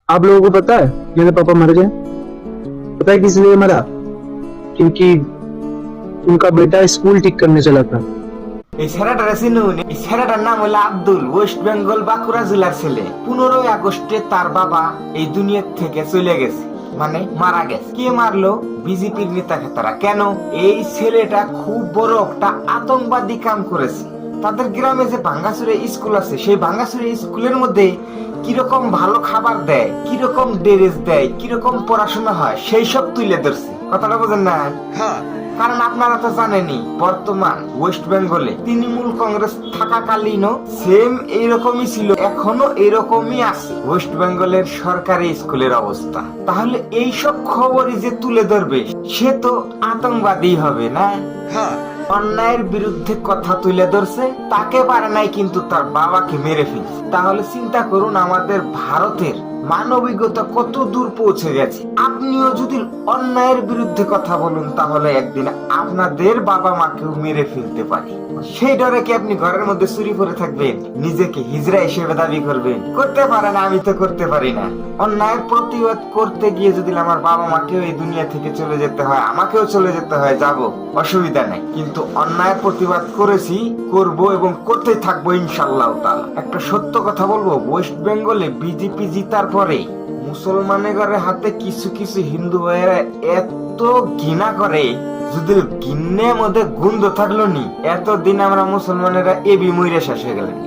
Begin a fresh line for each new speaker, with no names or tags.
आप लोगों को पता है मेरे पापा मर गए? पता है किस लिए मरा? क्योंकि उनका बेटा स्कूल ठीक करने चला था।
এই ছেলেটার চিনুন, এই ছেলেটার নাম হলো আব্দুল, ওয়েস্ট বেঙ্গল বাঁকুড়া জেলার ছেলে। 15 আগস্টে তার বাবা এই দুনিয়া থেকে চলে গেছে, মানে মারা গেছে। কে মারলো? বিজেপির নেতা খেতারা। কেন? এই ছেলেটা খুব বড় একটা আতঙ্কবাদী কাম করেছে। তাদের গ্রামে যে ভাঙ্গাচুরে স্কুল আছে, সেই ভাঙ্গাচুরে স্কুলের মধ্যে কিরকম ভালো খাবার দেয়, কিরকম ড্রেস দেয়, কিরকম পড়াশোনা হয়, সেই সব তুলে ধরছে। কথাটা বোঝেন না? কারণ আপনারা তো জানেনই, বর্তমান ওয়েস্ট বেঙ্গলে তৃণমূল কংগ্রেস থাকাকালীনও সেম এইরকমই ছিল, এখনো এরকমই আছে ওয়েস্ট বেঙ্গলের সরকারি স্কুলের অবস্থা। তাহলে এই সব খবরই যে তুলে ধরবে, সে তো আতঙ্কবাদী হবে না? অন্যায়ের বিরুদ্ধে কথা তুলে ধরছে, তাকে পারে নাই কিন্তু তার বাবাকে মেরে ফেলছে। তাহলে চিন্তা করুন আমাদের ভারতের মানবিকতা কত দূর পৌঁছে গেছে। আপনিও যদি অন্যায়ের বিরুদ্ধে কথা বলুন, তাহলে একদিন আপনাদের বাবা মাকেও মেরে ফেলতে পারে। সেই ডরে কি আপনি ঘরের মধ্যে চুরি করে থাকবেন, নিজেকে হিজড়া হিসেবে দাবি করবেন? করতে পারেন, আমি তো করতে পারি না। অন্যায়ের প্রতিবাদ করতে গিয়ে যদি আমার বাবা মাকেও এই দুনিয়া থেকে চলে যেতে হয়, আমাকেও চলে যেতে হয়, যাব, অসুবিধা নাই। কিন্তু অন্যায়ের প্রতিবাদ করেছি, করব এবং করতে থাকবো ইনশাআল্লাহ তাআলা। একটা সত্য কথা বলবো, ওয়েস্ট বেঙ্গলে বিজেপি জিতার পরে মুসলমানের হাতে কিছু কিছু হিন্দু ভাইয়েরা এত ঘৃণা করে, যদি ঘৃণের মধ্যে গন্ধ থাকলো নি, এতদিন আমরা মুসলমানেরা এবি মইরা শেষ হয়ে গেলেন।